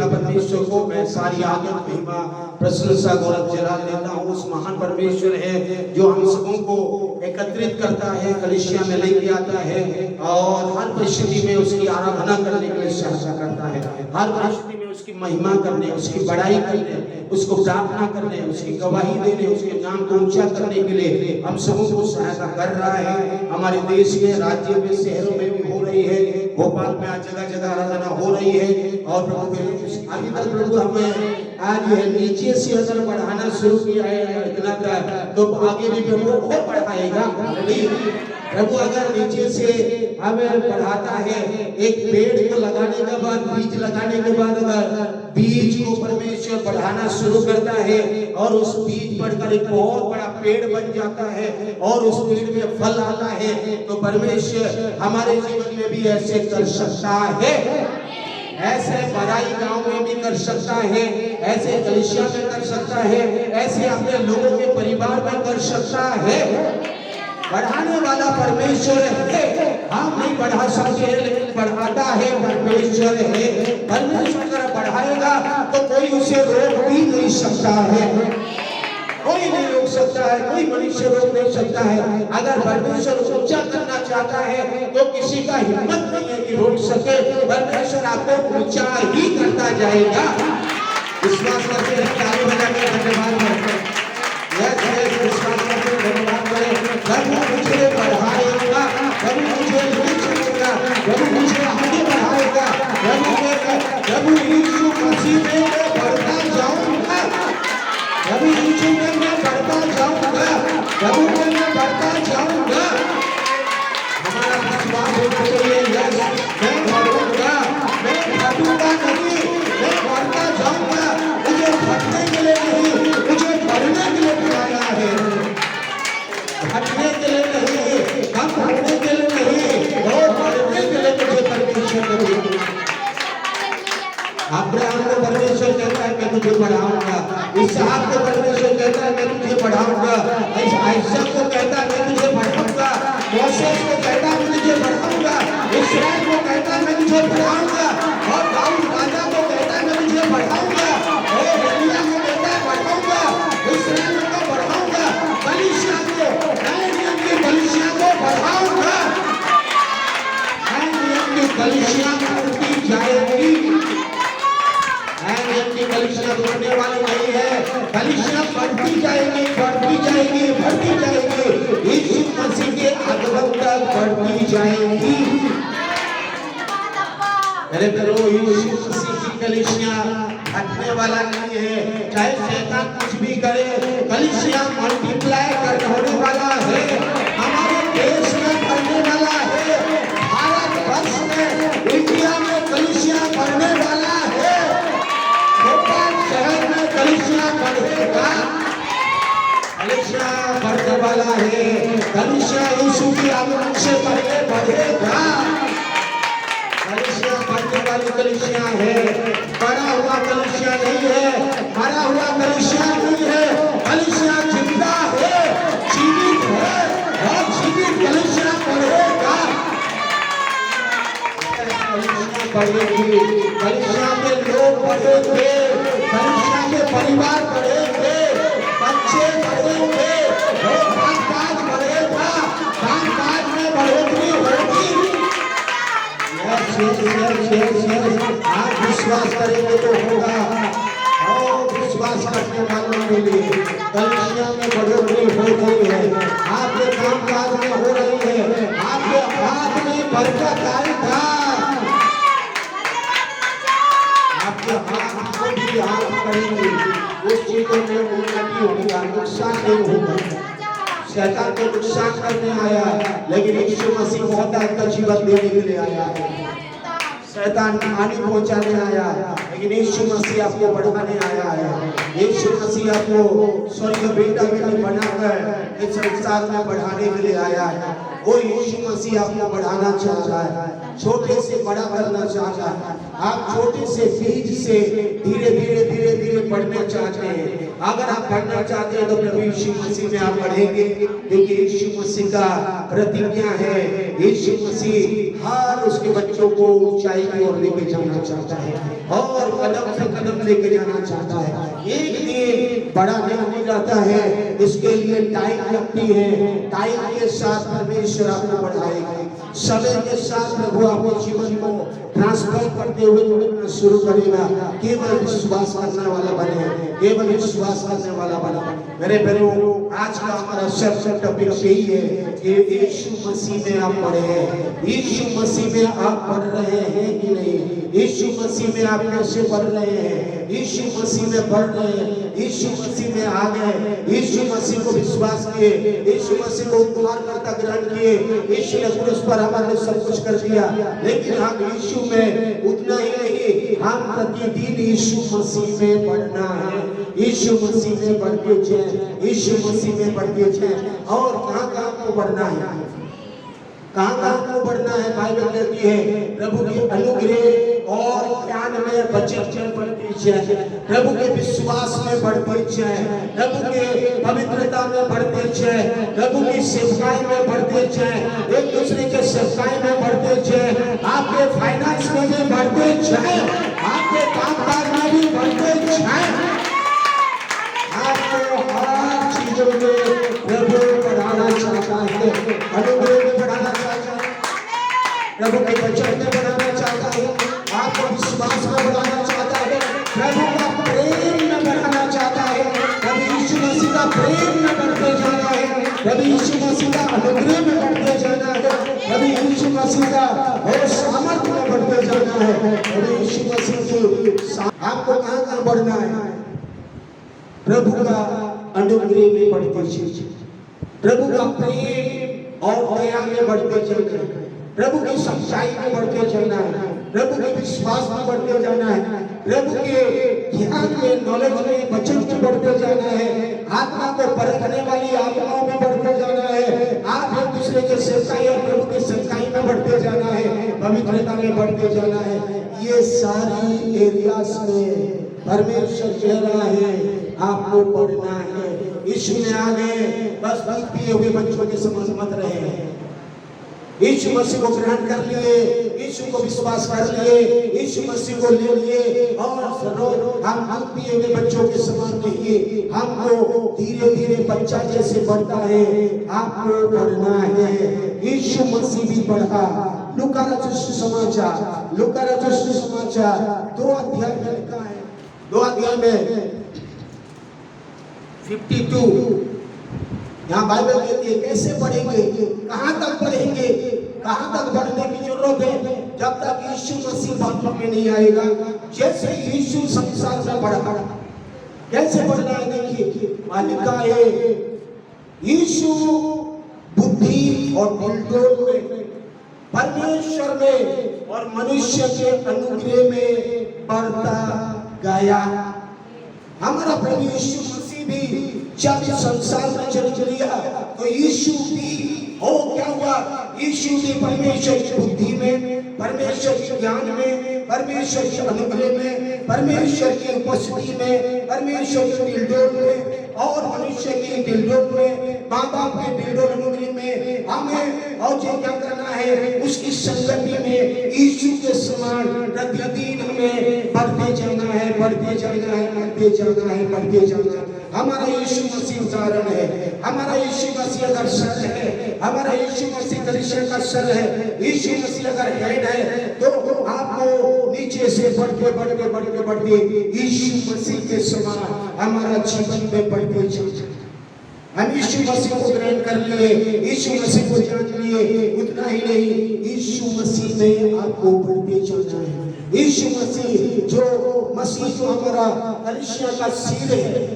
परमेश्वर को मैं सारी आदर महिमा प्रशंसा गौरव जला देता हूँ। उस महान परमेश्वर है जो हम सबों को एकत्रित करता है, कलीसिया में लेके आता है और हर परिस्थिति में उसकी आराधना करने के लिए सहायता करता है। हर परिस्थिति में उसकी महिमा करने, उसकी बड़ाई करने, उसको प्रार्थना करने, उसकी गवाही देने, उसके नाम को ऊंचा करने के लिए हम सबों को सहायता कर रहा है। हमारे देश में, राज्य में, शहरों में भी हो रही है। भोपाल में आज जगह जगह आराधना हो रही है और प्रभु हमें आज ये नीचे से अगर बढ़ाना शुरू किया है इतना तो आगे भी प्रभु और बढ़ाएगा। प्रभु अगर नीचे से हमें बढ़ाता है, एक पेड़ को लगाने के बाद, बीज लगाने के बाद अगर बीज को परमेश्वर बढ़ाना शुरू करता है और उस बीज बढ़कर एक बहुत बड़ा पेड़ बन जाता है और उस पेड़ में फल आता है, तो परमेश्वर हमारे जीवन में भी ऐसे कर सकता है। ऐसे बड़ाई गांव में भी कर सकता है, ऐसे कलीसिया में कर सकता है, ऐसे अपने लोगों के परिवार में कर सकता है। बढ़ाने वाला परमेश्वर है। आप नहीं बढ़ा सकते, लेकिन बढ़ाता है परमेश्वर है। परमेश्वर अगर बढ़ाएगा तो कोई उसे रोक भी नहीं सकता है, कोई नहीं रोक सकता है, कोई मनुष्य रोक नहीं सकता है। अगर परमेश्वर ऊंचा करना चाहता है तो किसी का हिम्मत नहीं है कि रोक सके। परमेश्वर आपको ऊंचा ही करता जाएगा। विश्वास करते हैं, ताली बजाकर धन्यवाद करते हैं। विश्वास करते हैं, धन्यवाद करें। प्रभु मुझे बढ़ाएगा, प्रभु मुझे ऊंचाएगा, प्रभु मुझे आगे बढ़ाएगा। प्रभु यीशु मसीह में मैं बढ़ता जाऊंगा, प्रभु यीशु में मैं बढ़ता जाऊंगा, प्रभु में मैं बढ़ता जाऊंगा। हमारा विश्वास होना चाहिए, मैं बढ़ूंगा, मैं घटूंगा नहीं, मैं बढ़ता जाऊंगा। मुझे घटने के लिए नहीं, मुझे बढ़ने के लिए बुलाया है। घटने के लिए नहीं, कम होने के लिए नहीं, और बढ़ने के लिए मुझे परमेश्वर ने दिया। अब्राहम को परमेश्वर कहता है मैं तुझे बढ़ाऊंगा, इसहाक को परमेश्वर कहता है मैं तुझे बढ़ाऊंगा, आयशा को कहता है मैं तुझे बढ़ाऊंगा, मोसेस को कहता है मैं तुझे बढ़ाऊंगा, इस्राएल को कहता है मैं तुझे बढ़ाऊंगा, और दाऊद राजा को कहता है मैं तुझे बढ़ाऊंगा, और एलिया को कहता है बढ़ाऊंगा, इस्राएल को बढ़ाऊंगा, कलीसिया को, नए नियम की कलीसिया को बढ़ाऊंगा। नए नियम की कलीसिया बढ़ती जाएगी, कलीसिया बढ़ने वाली नहीं है, कलीसिया बढ़ती जाएगी, बढ़ती जाएगी, बढ़ती जाएगी, यीशु मसीह के आगमन तक बढ़ती जाएगी। मेरे प्यारो, यीशु मसीह की कलीसिया हटने वाला नहीं है। चाहे शैतान कुछ भी करे, कलीसिया मल्टीप्लाई कर होने वाला है, हमारे देश में बढ़ने वाला है, भारत वर्ष में, इंडिया में कलीसिया बढ़ने वाला है। शहर में कलीसिया बढ़ेगा, कलीसिया बढ़ने वाला है, कलीसिया यीशु की आगमन से पहले बढ़ेगा। कलीसिया बढ़ने वाली कलीसिया है, मरा हुआ कलीसिया नहीं है, मरा हुआ कलीसिया नहीं है, कलीसिया जिंदा है, जीवित है, और जीवित कलीसिया बढ़ेगा। कलीसिया बढ़ेगी, कलीसिया में लोग बढ़ेंगे, कलीसिया के परिवार बढ़ेंगे, बच्चे बढ़ेंगे, कामकाज बढ़ेगा, कामकाज में बढ़ोतरी होगी। आप विश्वास करेंगे तो होगा, और विश्वास करने वालों के लिए कलीसिया में बढ़ोतरी हो रही है, आपके कामकाज में हो रही है, आपके हाथ में बरकत आएगा, आपके हाथ को भी आप करेंगे, उस चीजों में उन्नति होगा, नुकसान नहीं होगा। शैतान को नुकसान करने आया, लेकिन यीशु मसीह मौत का जीवन देने के लिए आया है। शैतान हानि पहुंचाने आया, लेकिन यीशु मसीह आपको बढ़ाने आया है। यीशु मसीह आपको स्वर्ग बेटा बेटी बनाकर इस संसार में बढ़ाने के लिए आया है। वो यीशु मसीह आपको बढ़ाना चाह रहा है, छोटे से बड़ा करना चाह रहा है। आप छोटे से बीज से धीरे धीरे धीरे धीरे बढ़ना चाहते हैं। अगर आप बढ़ना चाहते हैं तो प्रभु यीशु मसीह में आप बढ़ेंगे, क्योंकि यीशु मसीह का प्रतिज्ञा है, यीशु मसीह हर उसके बच्चों को ऊंचाई की ओर लेके जाना चाहता है, और कदम से कदम लेके जाना चाहता है। एक दिन बड़ा दिन हो जाता है, इसके लिए टाइम लगती है, टाइम के साथ परमेश्वर आपको बढ़ाएगा, समय के साथ प्रभु आपके जीवन को ट्रांसफॉर्म करते हुए बढ़ना शुरू करेगा। केवल विश्वास करने वाला बने, केवल विश्वास करने वाला बने। मेरे प्यारो, आज का हमारा सबसे टॉपिक यही है कि यीशु मसीह में आप बढ़े हैं, यीशु मसीह में आप बढ़ रहे हैं कि नहीं, यीशु मसीह में आप कैसे बढ़ रहे हैं, यीशु मसीह में बढ़ रहे हैं, यीशु मसीह में आ गए, यीशु मसीह को विश्वास किए, यीशु मसीह को उद्धारकर्ता ग्रहण किए, यीशु ने क्रूस पर हमारे लिए सब कुछ कर दिया। लेकिन हम यीशु में उतना ही नहीं, हम प्रतिदिन यीशु मसीह में बढ़ना है, यीशु मसीह में बढ़ते जाएं, यीशु मसीह में बढ़ते जाएं। और कहाँ को बढ़ना है, कहाँ को बढ़ना है? बाइबल कहती है प्रभु की अनुग्रह और ज्ञान में बढ़ते जाए, प्रभु के विश्वास में बढ़ते जाए, प्रभु के पवित्रता में बढ़ते जाए, प्रभु की सेवकाई में बढ़ते जाए, एक दूसरे के सेवकाई में प्रभु के वचन में बढ़ाना चाहता है, आपको विश्वास में बढ़ाना चाहता है, प्रभु का प्रेम में बढ़ाना चाहता है, प्रभु यीशु मसीह का प्रेम में बढ़ते जाना है, प्रभु यीशु मसीह का अनुग्रह में बढ़ते जाना है, प्रभु यीशु मसीह का और सामर्थ्य में बढ़ते जाना है, प्रभु यीशु मसीह की आपको कहाँ बढ़ना है? प्रभु का अनुग्रह में बढ़ते जाना, प्रभु का प्रेम और दया में बढ़ते जाना है, प्रभु की सच्चाई में बढ़ते जाना है, प्रभु के विश्वास में बढ़ते जाना है, प्रभु के ज्ञान में, नॉलेज में, वचन में बढ़ते जाना है, आत्मा को परखने वाली आत्माओं में बढ़ते जाना है, आप एक दूसरे के सेवकाई और प्रभु की सच्चाई में बढ़ते जाना है, पवित्रता में बढ़ते जाना है। ये सारी एरियाज में परमेश्वर कह रहा है आपको बढ़ना है। यीशु में आ गए, बस दूध पिए हुए बच्चों के समान मत रहे। यीशु मसीह को ग्रहण कर लिए, यीशु को विश्वास कर लिए, यीशु मसीह को ले लिए और हम दूध पिए हुए बच्चों के समान रहिए। हमको धीरे धीरे बच्चा जैसे बढ़ता है, आपको बढ़ना है। यीशु मसीह भी बढ़ा। लूका रचित समाचार 2 अध्याय में लिखा है, 2 अध्याय में 52 यहाँ बाइबल कहती है कैसे बढ़ेंगे, कहाँ तक बढ़ेंगे, कहाँ तक बढ़ने की जरूरत है? जब तक यीशु मसीह बातों में नहीं आएगा। जैसे यीशु संसार में बढ़ा, कैसे बढ़ना है? देखिए लिखा है यीशु बुद्धि और दिलडोल में, परमेश्वर में और मनुष्य के अनुग्रह में बढ़ता गया। हमारा प्रभु यीशु मसीह भी जब संसार में चल लिया तो यीशु भी हो क्या हुआ? यीशु भी परमेश्वर की बुद्धि में, परमेश्वर के ज्ञान में, परमेश्वर के अनुग्रह में, परमेश्वर की उपस्थिति में, परमेश्वर के दिलडोल में और मनुष्य की दिलडोल में, माँ बाप के दिलडोल अनुग्रह में हमें और जो क्या करना है उसकी संगति में यीशु के समान प्रतिदिन हमें बढ़ते जाना है, बढ़ते जाना है, बढ़ते जाना है, बढ़ते जाना है। हमारा यीशु मसीह उदाहरण है, हमारा यीशु मसीह अगर सर है, हमारा यीशु मसीह कलीसिया का सर है, यीशु मसीह अगर हेड है तो आपको नीचे से बढ़ते बढ़ते बढ़ते बढ़ते यीशु मसीह के समान हमारा जीवन में बढ़ते जाना। हम यीशु मसीह को ग्रहण कर लिए, यीशु मसीह को जान लिए, उतना ही नहीं यीशु मसीह में आपको बढ़ते जाना है। यीशु मसीह जो हमारा कलीसिया का सिर है,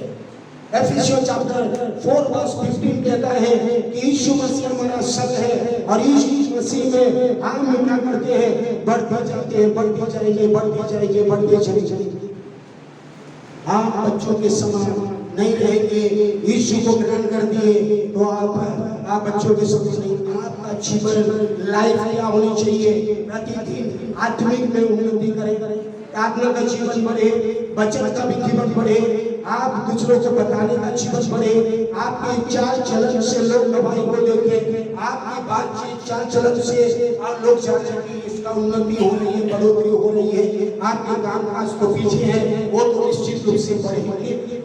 एफिसियंस चैप्टर 4 वर्स 15 कहता है कि यीशु मसीह हमारा सर है और यीशु मसीह में हम क्या करते हैं? बढ़ते जाते हैं, बढ़ते जाएंगे, बढ़ते जाएंगे, बढ़ते जाएंगे। आप बच्चों के समान नहीं रहेंगे। यीशु को ग्रहण कर दिए तो आप बच्चों के समान नहीं। आपका जीवन लाइफ क्या होनी चाहिए? प्रतिदिन आत्मिक में उन्नति करें, आत्मा का जीवन बढ़े, बचत का भी जीवन बढ़े, आप दूसरों को बताने का जीवन बढ़े, आपके चाल चलन से लोग भाई को देखें, आपकी बातचीत चाल चलन से और लोग जाने की इसका उन्नति हो रही है, बढ़ोतरी हो रही है। आपके काम काज तो पीछे है, वो तो निश्चित रूप से बढ़ेंगे।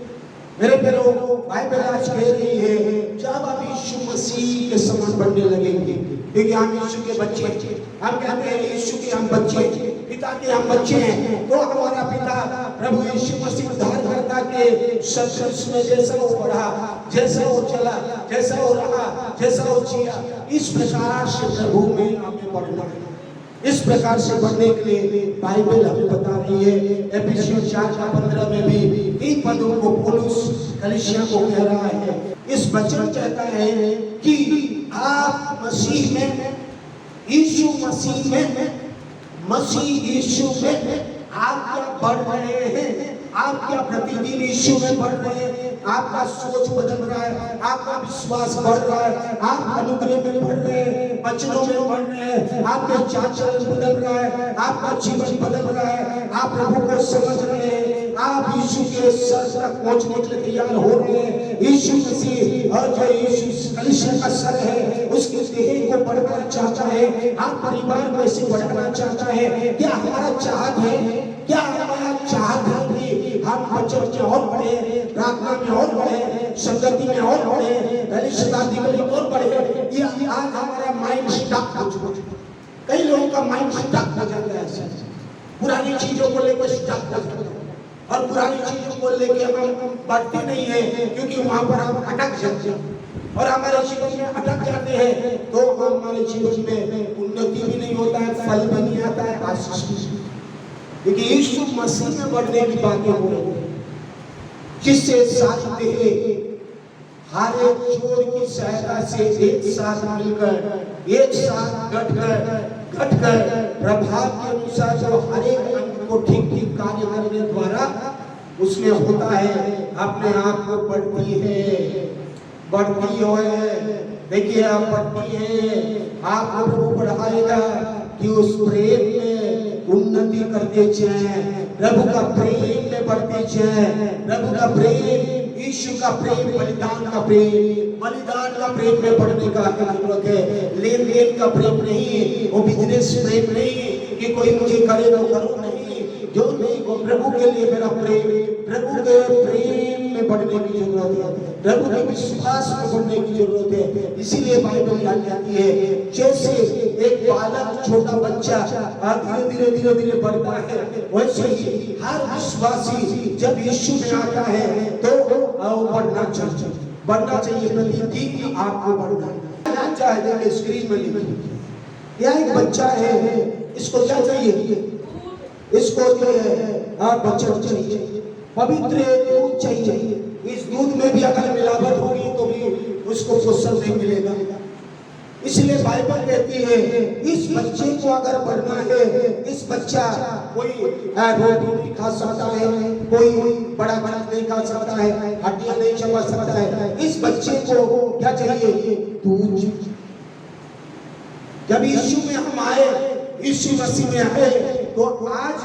मेरे प्यारों, बाइबल आज कह रही है जब आप यीशु मसीह के समान बनने लगेंगे, क्योंकि हम यीशु के बच्चे हैं। हम कहते हैं यीशु के हम बच्चे, पिता के हम बच्चे हैं। तो हमारा पिता प्रभु यीशु मसीह उद्धारकर्ता के सदृश में जैसा वो बढ़ा, जैसा वो चला, जैसा वो रहा, जैसा वो जिया, इस प्रकार से प्रभु में हमें बढ़ना है। इस प्रकार से बढ़ने के लिए बाइबल हमें बता रही है। एफिसियंस 4:15 में भी इन पदों को पौलुस कलीसिया को कह रहा है। इस वचन कहता है कि आप मसीह में, यीशु मसीह में, मसीह यीशु में आप क्या बढ़ रहे हैं? आप क्या प्रतिदिन यीशु में बढ़ रहे हैं? आपका सोच बदल रहा है, आपका विश्वास बढ़ रहा है, आप अनुग्रह में बढ़ रहे हैं, वचनों में बढ़ रहे हैं, आपके चाल चलन बदल रहा है, आपका जीवन बदल रहा है, आप प्रभु को समझ रहे हैं, आप यीशु के सर तक पहुंचने के लिए तैयार हो रहे हैं। यीशु मसीह और जो यीशु कलीसिया का सर है उसके देह को बढ़ाना चाहता है, आप परिवार को ऐसे बढ़ाना चाहता है। क्या हमारा चाहत है? क्या हमारा चाहत है कि हम बच्चों में और बढ़े, प्रार्थना में और बढ़े, संगति में और बढ़े, रिश्तेदारी में और बढ़े? ये आज हमारा माइंड स्टक हो चुका है। कई लोगों का का माइंड स्टक हो जाता है ऐसे, पुरानी चीजों को लेकर स्टक हो जाता है और पुरानी चीजों को लेके हम बढ़ते नहीं है, क्योंकि वहां पर हम अटक जाते हैं और हमारे जीवन में अटक जाते हैं तो हमारे जीवन में उन्नति भी नहीं होता है, फल भी नहीं आता है, आशीष भी। क्योंकि यीशु मसीह में बढ़ने की बातें हो रही है, जिससे सारी देह हर एक जोड़ की सहायता से एक साथ मिलकर, एक साथ घटकर प्रभाव के अनुसार जो हर एक अंग को ठीक ठीक कार्य करने द्वारा उसमें होता है, अपने आप को बढ़ती है देखिए आप बढ़ती है, आपको प्रभु बढ़ाएगा कि उस प्रेम में उन्नति करते जाए, प्रभु का प्रेम में बढ़ते जाए, प्रभु का प्रेम, यीशु का प्रेम, बलिदान का प्रेम में बढ़ने का जरूरत है। लेन देन का प्रेम नहीं, वो बिजनेस प्रेम नहीं कि कोई मुझे करे तो करो, नहीं, जो नहीं, वो प्रभु के लिए मेरा प्रेम, प्रभु के प्रेम में बढ़ने की जरूरत है, प्रभु के विश्वास में बढ़ने की जरूरत है। इसीलिए बाइबल कहती है जैसे एक बालक, छोटा बच्चा धीरे धीरे बढ़ता है, वैसे ही हर विश्वासी जब यीशु में आता है तो बढ़ना चाहिए प्रतिदिन आपको बढ़ना चाहिए। स्क्रीन में लिखिए, यह एक बच्चा है, इसको क्या चाहिए? इसको जो है बच्चा चाहिए, पवित्र दूध चाहिए। इस दूध में भी अगर मिलावट होगी तो भी उसको पोषण नहीं मिलेगा। इसलिए बाइबल कहती है इस बच्चे को अगर बढ़ना है, इस बच्चा कोई रोटी नहीं खा सकता है, कोई बड़ा नहीं खा सकता है, हड्डियां नहीं चबा सकता है, इस बच्चे को क्या चाहिए? दूध। जब यीशु में हम आए, यीशु मसीह में आए, तो आज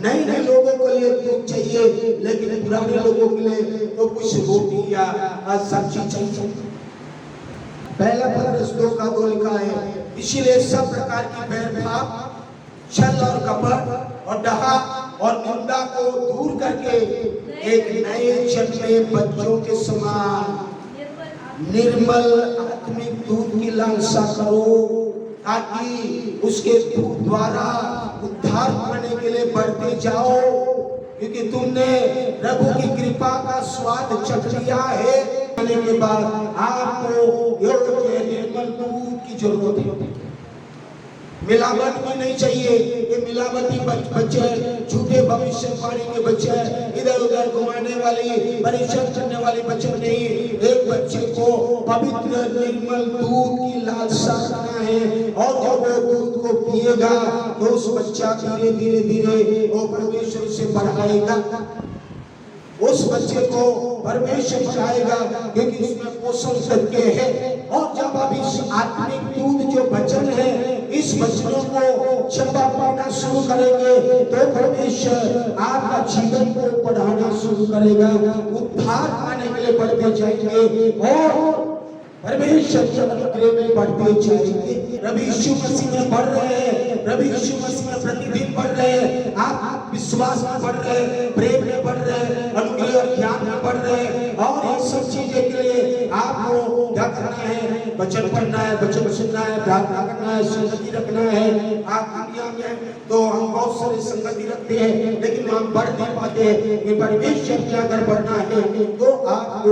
नए लोगों के लिए दूध चाहिए, लेकिन पुराने लोगों के लिए तो कुछ रोटी या सब्जी चाहिए। पहला पत्रस 2:2 लिखा है, इसीलिए सब प्रकार की भेदभाव, छल और कपट और डहा और निंदा को दूर करके एक नए जन्मे बच्चों के समान निर्मल आत्मिक दूध की लालसा करो, ताकि उसके दूध द्वारा उद्धार पाने के लिए बढ़ते जाओ, क्योंकि तुमने प्रभु की कृपा का स्वाद चख लिया है। आने के बाद आपको निर्मल दूध की जरूरत है। मिलावट भी नहीं चाहिए, ये मिलावटी बच्चे, झूठे भविष्यवाणी के बच्चे, इधर उधर घुमाने वाली, परेशान करने वाली बच्चे नहीं। एक बच्चे को पवित्र निर्मल दूध की लालसा रखना है, और जब वो दूध को पिएगा तो उस बच्चा धीरे धीरे वो परमेश्वर से बढ़ाएगा, उस बच्चे को परमेश्वर बढ़ाएगा, क्योंकि उसमें पोषण करके है। और जब अब इस आत्मिक दूध जो वचन है, इस वचनों को जब आप पाना शुरू करेंगे तो परमेश्वर आपका जीवन को बढ़ाना शुरू करेगा, उद्धार पाने के लिए बढ़ते जाएंगे और परमेश्वर के अनुग्रह में बढ़ते जाएंगे। प्रभु यीशु मसीह में बढ़ रहे हैं, प्रभु यीशु मसीह में प्रतिदिन बढ़ रहे हैं, आप विश्वास में बढ़ रहे हैं, प्रेम में बढ़ रहे हैं, अनुग्रह और ज्ञान में बढ़ रहे हैं। और इन सब चीजें के लिए आपको क्या करना है? वचन पढ़ना है, वचन सुनना है, प्रार्थना करना है, संगति रखना है। आप दुनिया में तो हम बहुत सारी संगति रखते हैं, लेकिन हम बढ़ नहीं पाते हैं। कि परमेश्वर में अगर बढ़ना है तो आपको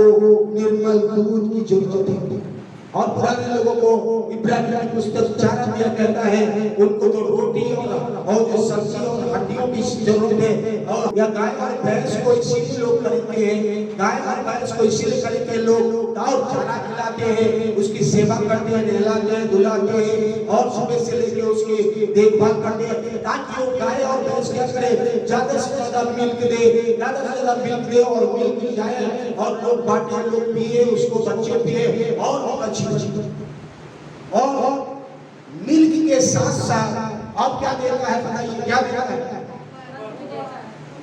निर्मल दूध की जरूरत है। और पुराने लोगों को इब्राहिम की पुस्तक 4 अध्याय कहता है, उनको तो रोटी और जो सब्जी और हड्डियों की जरूरत है। और या गाय और भैंस को इसीलिए लोग खरीदते हैं, गाय और भैंस को इसीलिए खरीदते हैं लोग, और चारा खिलाते हैं, उसकी सेवा करते हैं, नहलाते हैं, धुलाते हैं, और सुबह से लेकर उसकी देखभाल करते हैं, ताकि वो गाय और भैंस क्या करे? ज्यादा से ज्यादा मिल्क दे, ज्यादा से ज्यादा मिल्क दे, और मिल्क जाए और लोग बांटे, लोग पिए, उसको बच्चे पिए और और मिल्क के साथ साथ अब क्या देता है? बताइए क्या देता है?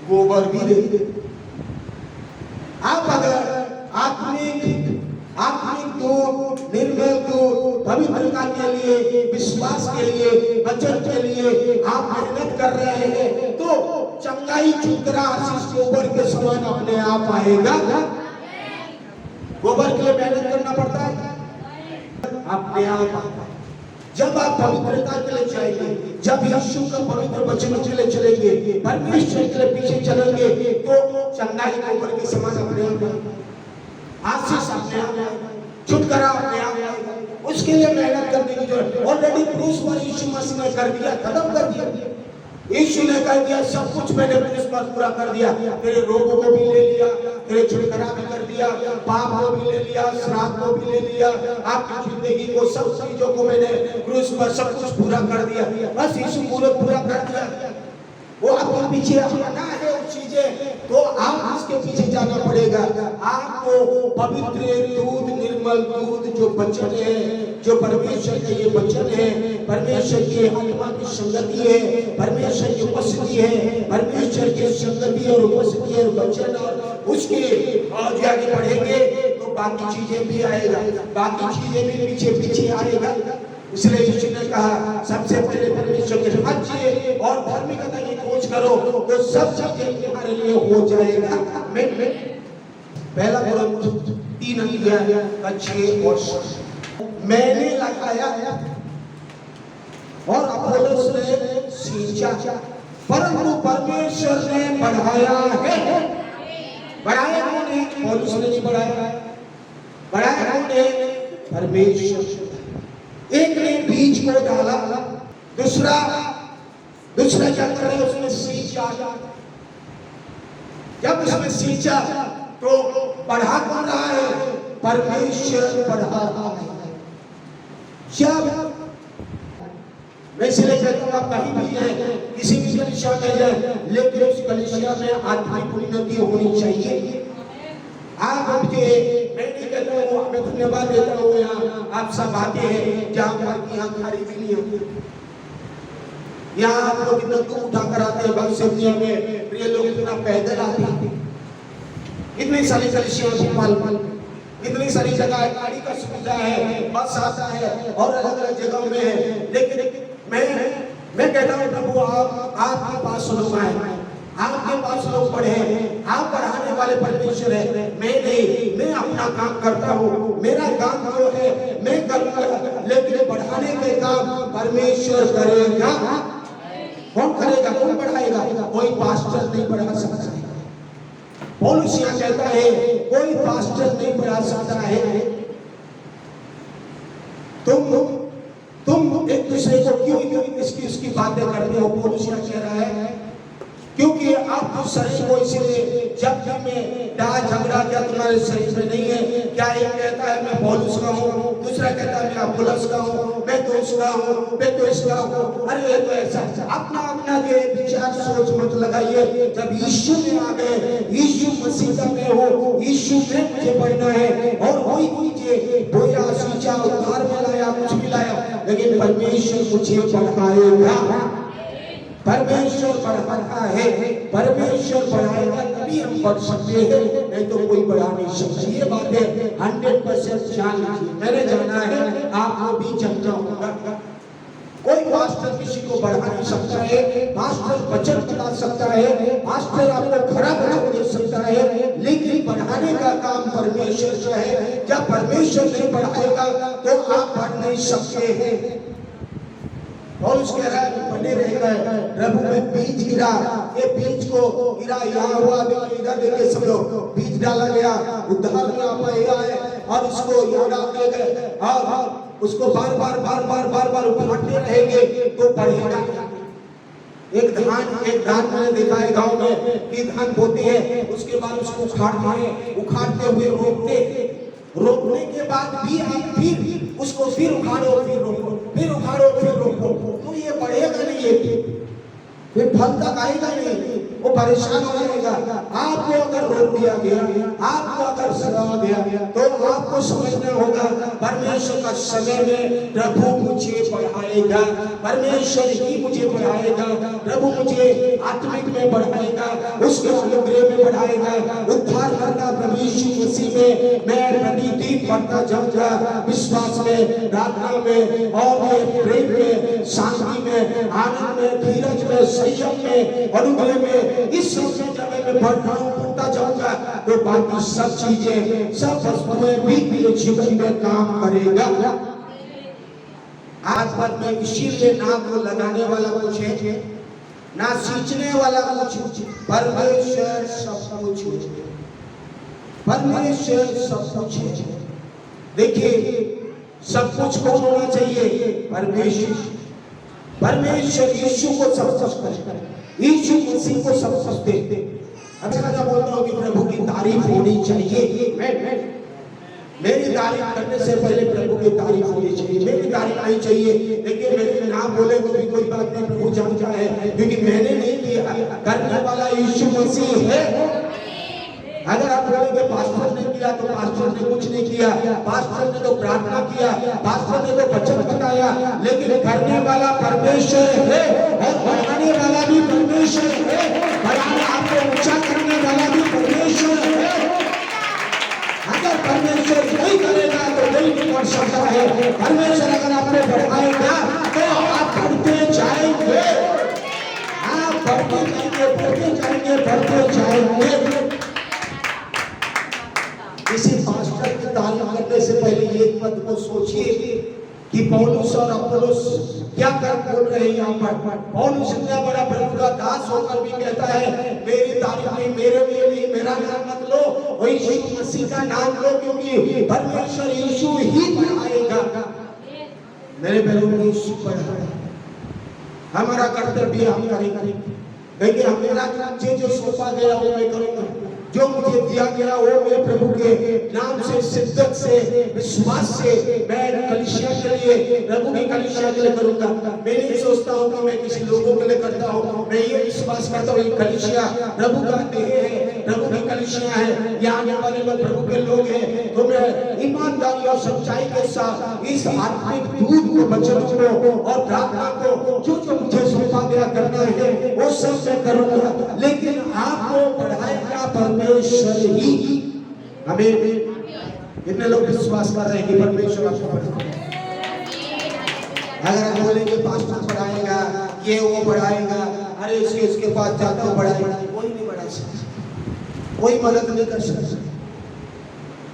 गोबर भी देते। आप अगर आत्मिक दूध, निर्मल दूध, पवित्रता के लिए, विश्वास के लिए, वचन के लिए आप मेहनत कर रहे हैं, तो चंगाई चुतरा आशीष गोबर के समान अपने आप आएगा। गोबर के लिए मेहनत करना पड़ता है, अपने आप जब आप पवित्रता के लिए जाएंगे, जब यीशु का पवित्र वचन के लिए चलेंगे, परमेश्वर के लिए पीछे चलेंगे, तो चंगाई के ऊपर के समान अपने आप आशीष अपने आप, छुटकारा अपने आप। उसके लिए मेहनत करने की जरूरत। ऑलरेडी क्रूस पर यीशु मसीह ने कर दिया, खत्म कर दिया। यीशु ने कह दिया सब कुछ मैंने क्रूस पर पूरा कर दिया। तेरे रोगों को भी ले लिया, तेरे छुटकारा भी कर दिया, पाप को भी ले लिया, श्राप को भी ले लिया, आपकी जिंदगी को, सब चीजों को मैंने क्रूस पर सब कुछ पूरा कर दिया। बस यीशु पूरा कर दिया। वो आपके पीछे आना है वो चीजें, तो आप उसके पीछे जाना पड़ेगा। आपको पवित्र दूध, निर्मल दूध जो वचन है, जो परमेश्वर के ये वचन है, परमेश्वर की आत्मा की संगति है, परमेश्वर की उपस्थिति है, परमेश्वर की संगति और उपस्थिति है वचन, और उसके और आगे बढ़ेंगे तो बाकी चीजें भी आएगा, बाकी चीजें भी पीछे आएगा। इसलिए यीशु ने कहा सबसे पहले परमेश्वर के राज्य और धार्मिकता की खोज करो तो सब चीजें तुम्हारे लिए हो जाएगा। पहला कोरिन्थियों 3:6 और 7 मैंने लगाया और अपोलोस ने सींचा, परंतु परमेश्वर ने बढ़ाया है। बढ़ाया कौन है? पौलुस ने नहीं बढ़ाया, बढ़ाया कौन है? परमेश्वर। एक ने बीज को डाला, दूसरा क्या कर रहा है? उसने सींचा। जब उसने सींचा तो बढ़ा कौन रहा है? परमेश्वर बढ़ा रहा है। जब मैं इसलिए कहता हूँ आप कहीं भी हैं, किसी भी कलीसिया में जाए, लेकिन उस कलीसिया में आत्मिक उन्नति होनी चाहिए। आप मुझे, मैं नहीं कहता हूँ, मैं धन्यवाद देता हूँ यहाँ आप सब आते हैं जहाँ पर यहाँ खाली भी नहीं होती, यहाँ आप लोग इतना दूर उठा कर आते हैं। बक्सरिया में प्रिय लोग इतना पैदल आते हैं, इतनी सारी कलीसिया भोपाल, इतनी सारी जगह गाड़ी का सुविधा है, बस आता है और अलग अलग जगहों में है। लेकिन मैं कहता हूँ प्रभु आपके पास लोग आए, आपके पास लोग पढ़े, आप पढ़ाने वाले परमेश्वर है। मैं नहीं, मैं अपना काम करता हूँ, मेरा काम जो है मैं करूँगा, लेकिन बढ़ाने के काम परमेश्वर करेगा। कौन करेगा? कौन बढ़ाएगा? कोई पास्टर नहीं बढ़ा सकता है। पौलुस यहाँ कहता है कोई पास्टर नहीं बढ़ा सकता है। तुम एक दूसरे को क्यों इसकी बातें करते हो? पौलुस यहाँ कह रहा है क्योंकि आप तो शरीर को इसीलिए जब भी में डाल झगड़ा क्या तुम्हारे शरीर में नहीं है क्या? एक कहता है मैं पौलुस का हूँ, दूसरा कहता है मैं अपुल्लोस का हूँ, मैं तो उसका हूँ, मैं तो इसका हूँ। अरे ये तो ऐसा अपना अपना के विचार सोच मत लगाइए। जब यीशु में आ गए, यीशु मसीह में हो, यीशु में मुझे बढ़ना है और वही मुझे बोया सींचा उद्धार में लाया, कुछ भी लाया, लेकिन परमेश्वर मुझे बढ़ाएगा। परमेश्वर बढ़ाता है, परमेश्वर बढ़ाएगा तभी हम बढ़ सकते हैं, नहीं तो कोई बढ़ा नहीं सकता। ये बात है 100% जान लीजिए, मैंने जाना है, आपको भी जानना होगा। कोई मास्टर किसी को बढ़ा नहीं सकता है, मास्टर वचन बता सकता है, मास्टर आपको खड़ा बना दे सकता है, लेकिन बढ़ाने का काम परमेश्वर जो है। जब परमेश्वर नहीं बढ़ाएगा तो आप बढ़ नहीं सकते हैं। और उसके बने रह गए, प्रभु में बीज गिरा, ये बीज को गिरा यहाँ हुआ, इधर देखे सब लोग बीज डाला गया, उद्धार में आप आए और उसको यहाँ डाल दिए गए और उसको बार बार उठाते रहेंगे तो बढ़ेगा। एक धान मैंने देखा है गांव में कि धान बोते हैं, उसके बाद उसको उखाड़ते हुए रोकने के बाद भी आप फिर उसको फिर उखाड़ो, फिर रोको, फिर उखाड़ो, फिर रोको, तो ये बढ़ेगा नहीं, ये फिर फल तक आएगा नहीं, वो परेशान हो जाएगा। आपको अगर रोक दिया गया, आपको अगर सजा दिया गया, तो आपको समझना होगा परमेश्वर का समय में प्रभु मुझे बढ़ाएगा, परमेश्वर ही मुझे बढ़ाएगा, प्रभु मुझे आत्मिक में बढ़ाएगा, उसके अनुग्रह में बढ़ाएगा, उद्धार करना प्रभु यीशु मसीह में मैं प्रतिदिन बढ़ता जाऊंगा, विश्वास में, प्रार्थना में और प्रेम में, शांति में, आनंद में, धीरज में, संयम में, अनुग्रह में, इस जगह में बढ़ता जाऊंगा तो बाकी सब चीजें, सब वस्तुएं भी मेरे जीवन में काम करेगा। आज बात में इसीलिए ना को लगाने वाला कुछ है, ना सींचने वाला कुछ, परमेश्वर सब कुछ है। परमेश्वर सब कुछ है। देखिए सब कुछ कौन होना चाहिए? परमेश्वर। परमेश्वर यीशु को सब कुछ करे, यीशु मसीह को सब कुछ दे। अब मैं बोलता हूँ कि प्रभु की तारीफ होनी चाहिए। मेरी तारीफ करने से पहले प्रभु की तारीफ होनी चाहिए। मेरी तारीफ नहीं चाहिए, लेकिन मेरे ना बोले तो भी कोई बात नहीं, प्रभु जानता है, क्योंकि मैंने नहीं किया, करने वाला यीशु मसीह है। अगर आप बोलेंगे पास्टर ने किया, तो पास्टर ने कुछ नहीं किया, पास्टर ने तो प्रार्थना किया, पास्टर ने तो वचन बताया, लेकिन करने वाला परमेश्वर है और बढ़ाने वाला भी परमेश्वर है, बढ़ाने आपको ऊंचा करने वाला भी परमेश्वर है। अगर परमेश्वर नहीं करेगा तो कोई नहीं कर सकता है। परमेश्वर अगर आपको बढ़ाएगा तो आप बढ़ते जाएंगे, आप बढ़ते जाएंगे, बढ़ते जाएंगे, बढ़ते जाएंगे। किसी पास्टर की तारीफ करने से पहले एक पद को सोचिए कि पौलुस और अपोलोस क्या कर बोल रहे हैं। यहाँ पर पौलुस इतना बड़ा प्रभु का दास होकर भी कहता है मेरी तारीफ नहीं, मेरे लिए मेरा नाम मत लो, वही यीशु मसीह का नाम लो, क्योंकि परमेश्वर यीशु ही बढ़ाएगा। मेरे बहनों में यीशु बढ़ाएगा। हमारा कर्तव्य हम करेंगे, क्योंकि हमें जो सौंपा गया वो मैं करूंगा, जो मुझे दिया गया वो मैं प्रभु के नाम से, शिद्दत से, विश्वास से मैं कलीसिया के लिए, प्रभु की कलीसिया के लिए करूंगा। मैं नहीं सोचता हूँ कि मैं किसी लोगों के लिए करता हूँ, मैं ये विश्वास करता हूँ ये कलीसिया प्रभु का देह है, प्रभु की कलीसिया है, यहाँ आने वाले लोग प्रभु के लोग हैं। तो मैं ईमानदारी और सच्चाई के साथ इस आत्मिक दूध को, वचनों को और प्रार्थना को जो जो मुझे सौंपा गया करना है वो सब मैं करूंगा, लेकिन आपको बढ़ाएगा परमेश्वर ही। हमें कितने लोग विश्वास कर रहे हैं कि परमेश्वर आपको बढ़ाएगा? अगर आप बोलेंगे पास्टर बढ़ाएगा, ये वो बढ़ाएगा, अरे इसके पास जाता हूँ बढ़ाएगा, कोई नहीं बढ़ा सकता, कोई मदद नहीं कर सकता।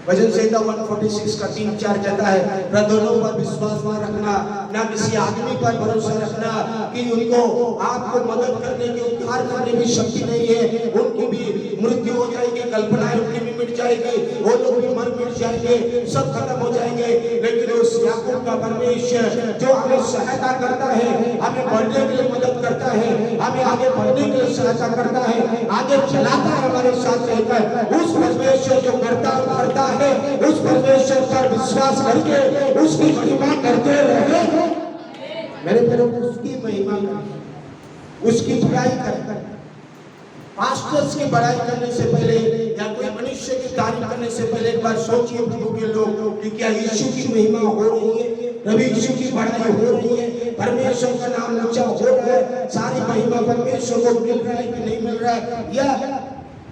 वचन संहिता 146 का 3-4 कहता है प्रधानों पर विश्वास न रखना, ना किसी आदमी पर भरोसा रखना कि उनको आपको मदद करने की, उद्धार करने की शक्ति नहीं है। उनकी भी मृत्यु हो जाएगी, कल्पनाएं उनकी भी मिट जाएगी, वो लोग भी मर मिट जाएंगे, सब खत्म हो जाएंगे। लेकिन उस याकूब का परमेश्वर जो हमें सहायता करता है, हमें बढ़ने के लिए मदद करता है, हमें आगे बढ़ने के लिए सहायता करता है, आगे चलाता है, हमारे साथ रहता है, उस परमेश्वर जो करता है उस परमेश्वर पर विश्वास करके उसकी महिमा करते रहे। मेरे प्यारे, उसकी महिमा करें, उसकी बड़ाई करें। पास्टर्स की बड़ाई करने से पहले या कोई मनुष्य की तारीफ करने से पहले एक बार सोचिए प्रभु के लोग कि क्या यीशु की महिमा हो रही है, प्रभु यीशु की बड़ाई हो रही है, परमेश्वर का नाम ऊंचा हो रहा है, सारी महिमा परमेश्वर को मिल रहा है कि नहीं मिल रहा है, या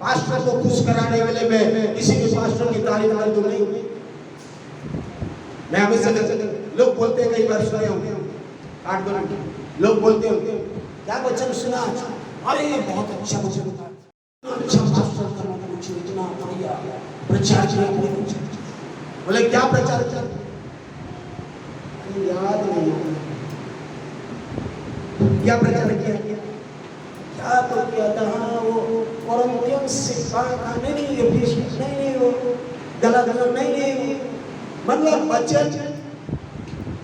पास्टर को खुश कराने के लिए मैं किसी भी पास्टर की तारीफ कर दूं? नहीं। मैं हमेशा लोग बोलते हैं, कई बार सुने होंगे, लोग बोलते होंगे क्या वचन सुना, अरे बहुत अच्छा वचन था, अच्छा पास्टर का कुछ इतना बढ़िया प्रचार किया, बोले क्या प्रचार किया? याद नहीं, क्या प्रचार किया? क्या तो किया था? हाँ, वो कोरिन्थियों से कहा नहीं, वो गला नहीं, मतलब वचन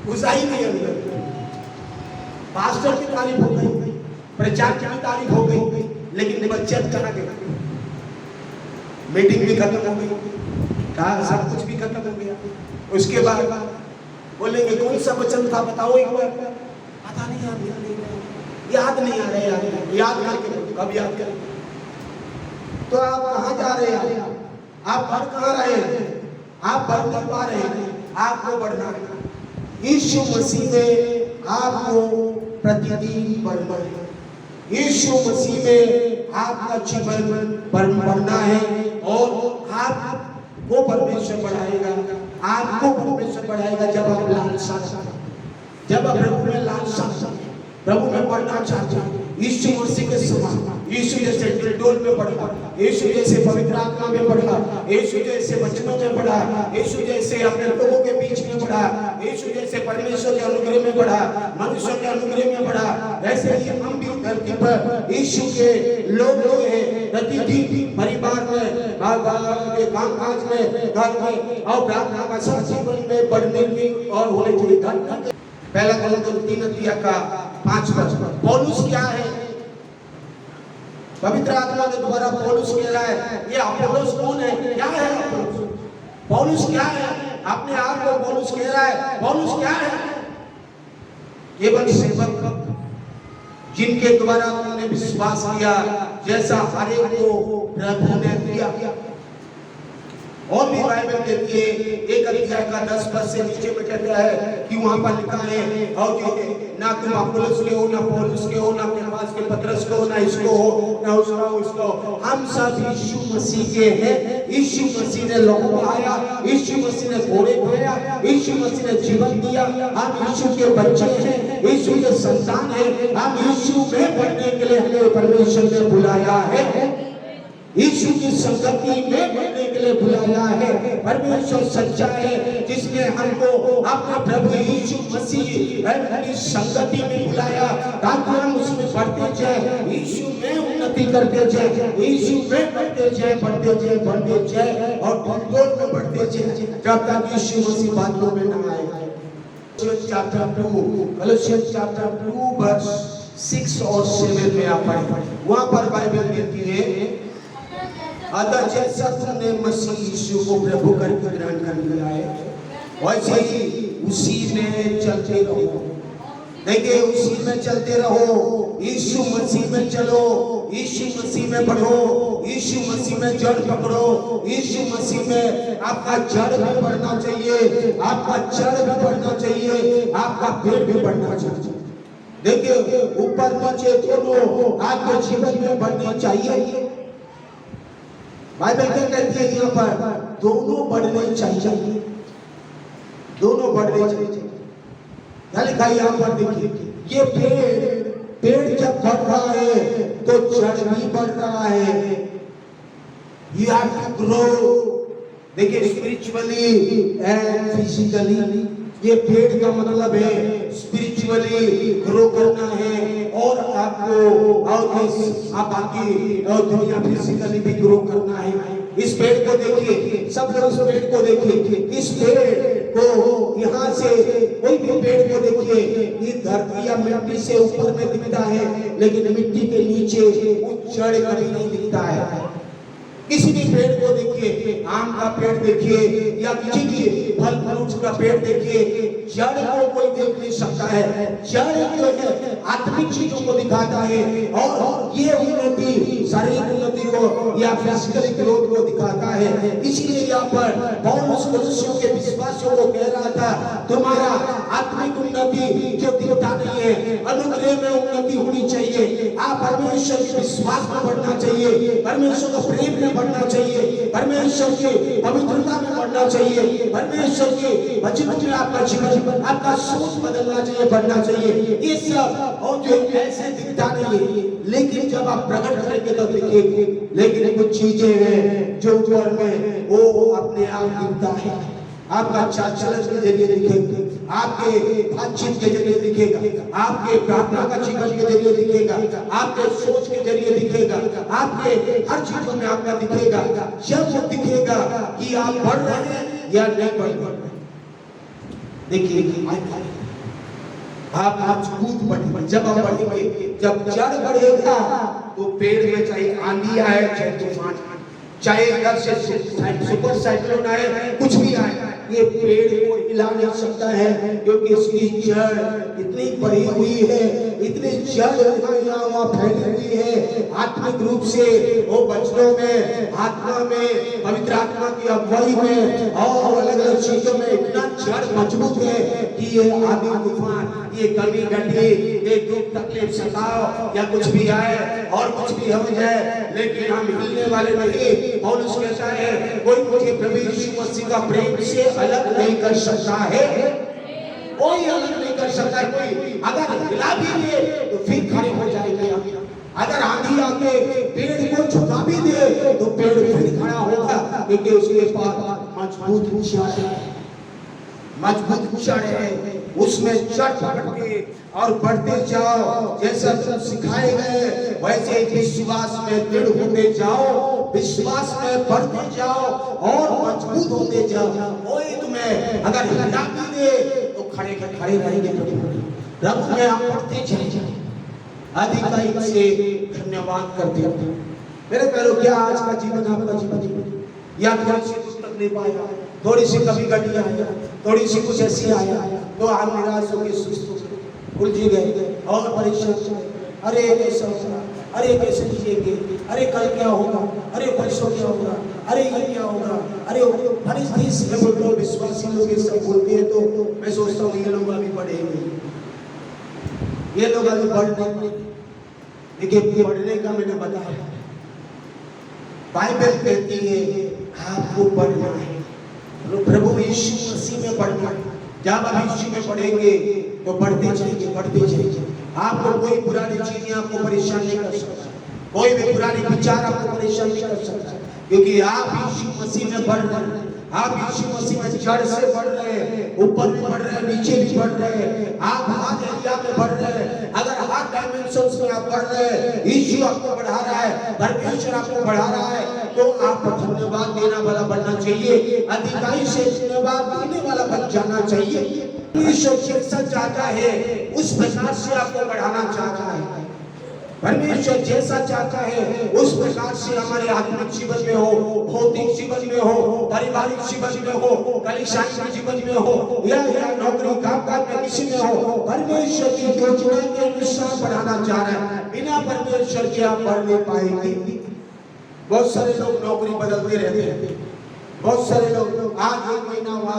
घुसा ही नहीं अंदर। पास्टर की तारीफ हो गई, प्रचार की भी तारीफ हो गई, लेकिन वचन कहाँ गया? मीटिंग भी खत्म हो गई, कहा सब कुछ भी खत्म हो गया। उसके बाद बोलेंगे कौन सा वचन था बताओ एक बार, पता नहीं याद नहीं आ रहा, याद करके कब याद करें? तो आप कहाँ जा रहे हैं? आप बढ़ कहाँ रहे हैं? आप बढ़ नहीं पा रहे हैं, आपको बढ़ना है। यीशु मसीह में आपको प्रतिदिन बढ़ना है, यीशु मसीह में आपका जीवन बढ़ना है, और आपको परमेश्वर बढ़ाएगा, आपको परमेश्वर बढ़ाएगा जब आप लालसा, जब आप प्रभु में लालसा, प्रभु में बढ़ना चाहते हैं, यीशु मसीह के समान, यीशु जैसे डिटोल में पढ़ा, यीशु जैसे पवित्र आत्मा में पढ़ा, यीशु जैसे वचनों में पढ़ा, यीशु जैसे अपने लोगों के बीच में पढ़ा, यीशु जैसे परमेश्वर के अनुग्रह में पढ़ा, मनुष्य के अनुग्रह में पढ़ा, ऐसे ही हम भी धरती पर यीशु के लोग जो है प्रतिदिन परिवार में, के काम काज में, घर में और प्रार्थना का जीवन में बढ़ने की और होने चाहिए। पहला कोरिन्थियों 3:5 पौलुस क्या है? पवित्र आत्मा के द्वारा पौलुस कह रहा है, ये अपोलोस कौन है? क्या है अपोलोस? पौलुस क्या है? अपने आप को पौलुस कह रहा है। पौलुस क्या है? केवल सेवक जिनके द्वारा तुमने विश्वास किया, जैसा हर एक को प्रभु ने दिया। और भी बाइबल कहती है, 1 अध्याय का 10 पद से नीचे में कहता है कि वहां पर लिखा है, और ना तुम अपोलोस के हो, ना पौलुस के हो, ना केफास के, पतरस के हो, ना इसको हो, ना उसको हो, उसको, हम सब यीशु मसीह के हैं। यीशु मसीह ने लहू बहाया, यीशु मसीह ने घोड़े खाया, यीशु मसीह ने जीवन दिया। हम यीशु के बच्चे हैं, यीशु के संतान हैं। हम यीशु में बढ़ने के लिए हमें परमेश्वर ने बुलाया है, यीशु की संगति में बढ़ने के लिए बुलाया है। परमेश्वर सच्चा है जिसने हमको अपने प्रभु यीशु मसीह की संगति में बुलाया, ताकि हम उसमें बढ़ते जाए, यीशु में उन्नति करते जाए, यीशु में बढ़ते जाए, बढ़ते जाए, बढ़ते जाए और ढंढोर में बढ़ते जाए, जब तक यीशु मसीह बादलों में न आए। Colossians chapter 2 verse 6 और 7 में आप पढ़ें, वहां पर बाइबल कहती है, अतः जैसा तुमने मसीह यीशु को प्रभु करके ग्रहण कर लिया है, वैसे ही उसी में चलते रहो। देखिए, उसी में चलते रहो, यीशु मसीह में चलो, यीशु मसीह में बढ़ो, यीशु मसीह में जड़ पकड़ो। यीशु मसीह में आपका जड़ भी बढ़ना चाहिए, आपका जड़ भी बढ़ना चाहिए, आपका पेड़ भी बढ़ना चाहिए। देखिए, ऊपर नीचे दोनों आपके जीवन में बढ़नी चाहिए। बाइबल क्या कहती है यहाँ पर? दोनों बढ़ने चाहिए, दोनों बढ़ने चाहिए। क्या लिखा है यहाँ पर? देखिए, ये पेड़ जब बढ़ रहा है तो जड़ भी बढ़ रहा है। You have to grow। देखिए, स्पिरिचुअली एंड फिजिकली, ये पेड़ का मतलब है स्पिरिचुअली ग्रो करना है, और आपको और आप बाकी और दुनिया फिजिकली भी ग्रो करना है। इस पेड़ को देखिए, सब लोग इस पेड़ को देखिए, इस पेड़ को यहाँ से कोई भी पेड़ को देखिए, ये धरती या मिट्टी से ऊपर में दिखता है, लेकिन मिट्टी के नीचे वो जड़ कभी नहीं दिखता है। किसी भी पेड़ को देखिए, आम का पेड़ देखिए या किसी भी फल फ्रूट का पेड़ देखिए, जड़ को कोई देख नहीं सकता है। जड़ जो है आत्मिक चीजों को दिखाता है, और ये उन्नति शारीरिक उन्नति को या फिजिकल ग्रोथ को दिखाता है। इसलिए यहाँ पर पौलुस कलीसियों के विश्वासियों को कह रहा था, तुम्हारा आत्मिक उन्नति जो दिखता नहीं है, अनुग्रह में उन्नति होनी चाहिए। आप परमेश्वर के विश्वास में बढ़ना चाहिए, परमेश्वर का प्रेम में बढ़ना चाहिए, परमेश्वर की पवित्रता में बढ़ना चाहिए, परमेश्वर के वचन में आपका जीवन, आपका सोच बदलना चाहिए, बढ़ना चाहिए। ये सब और जो ऐसे दिखता नहीं है, लेकिन जब आप प्रकट करेंगे तो दिखेंगे। लेकिन कुछ चीजें हैं जो ऊपर में वो अपने आप दिखता है। आपका चाल चलन के जरिए दिखेगा, आपके बातचीत के जरिए दिखेगा, आपके प्रार्थना का जीवन के जरिए दिखेगा, आपके सोच के जरिए दिखेगा, आपके हर चीजों में आपका दिखेगा। जब वो दिखेगा कि आप बढ़ रहे हैं या नहीं बढ़ रहे। देखिए, आप मजबूत बढ़ेंगे जब आप बढ़ेंगे। जब जड़ बढ़ेगा तो पेड़ में चाहे आंधी आए, चाहे तूफान, चाहे इधर से सुपर साइक्लोन आए, कुछ भी आए, ये पेड़ को हिला नहीं सकता है, क्योंकि इसकी जड़ इतनी बड़ी हुई है, इतनी जड़ यहाँ फैली हुई है। आत्मिक रूप से वो वचनों में, आत्मा में, पवित्र आत्मा की अगुवाई में और अलग अलग चीजों में इतना जड़ मजबूत है कि ये आंधी तूफान, ये कमी घटी, ये दुख तकलीफ सताव या कुछ भी आए और कुछ भी हो जाए, लेकिन हम हिलने वाले नहीं। पौलुस कहता है, कोई मुझे प्रभु यीशु मसीह का प्रेम से अलग नहीं कर सकता है, कोई अलग नहीं कर सकता है। कोई अगर हिला भी ले तो फिर खड़े हो जाएंगे हम। आंधी आके पेड़ को झुका भी दे तो पेड़ फिर खड़ा होगा, क्योंकि उसके पास मजबूत जड़ है। उसमें जड़ पकड़ के और बढ़ते जाओ, जैसा तुम सिखाए गए वैसे विश्वास में दृढ़ होते जाओ, विश्वास में बढ़ते जाओ और मजबूत होते जाओ। कोई तुम्हें अगर हिला भी दे तो खड़े रहेंगे प्रभु में हम बढ़ते जाएंगे। अधिकाई से धन्यवाद करते हैं। मेरे प्यारो, क्या आज का जीवन आपका जीवन या थोड़ी सी पुस्तक ले पाया, थोड़ी सी कभी घटी आया, थोड़ी सी कुछ ऐसी आया तो आप निराश हो गए, उलझ गए और परेशान, अरे कैसा होगा, अरे कैसे जिएंगे, अरे कल क्या होगा, अरे परसों क्या होगा, अरे ये क्या होगा, अरे हर चीज में बोलते हो। विश्वासी लोग ये सब बोलते हैं तो मैं सोचता हूँ ये लोग अभी पढ़ेंगे, ये लोग अभी पढ़, देखिए पढ़ने का मैंने बताया, बाइबल कहती है आपको पढ़ना है, प्रभु यीशु मसीह में पढ़ना है। जब आप यीशु में पढ़ेंगे तो बढ़ते जाएंगे। आपको कोई पुरानी चीजें आपको परेशान नहीं कर सकता, कोई भी पुरानी विचार आपको परेशान नहीं कर सकता, क्योंकि आप यीशु मसीह में बढ़ रहे हैं। आप यीशु मसीह में जड़ से बढ़ रहे हैं, ऊपर भी बढ़ रहे हैं, नीचे भी बढ़ रहे हैं, आप हर एरिया में बढ़ रहे हैं। अगर हर डायमेंशंस में आप बढ़ रहे हैं, यीशु आपको बढ़ा रहा है, परमेश्वर आपको बढ़ा रहा है, तो आपको धन्यवाद देने वाला बनना चाहिए, अधिकारी से धन्यवाद देने वाला बन जाना चाहिए। परमेश्वर जैसा चाहता है उस प्रकार से आपको बढ़ाना चाहता है। परमेश्वर जैसा चाहता है उस प्रकार से हमारे आत्मिक जीवन में हो, भौतिक जीवन में हो, पारिवारिक जीवन में हो, कलीसिया जीवन में हो या नौकरी कामकाज में किसी में हो, परमेश्वर की योजना के अनुसार बढ़ाना चाह रहा है। बिना परमेश्वर के आप बढ़ नहीं पाएंगे। बहुत सारे लोग नौकरी बदलते रहते हैं, बहुत सारे लोग आज एक महीना हुआ,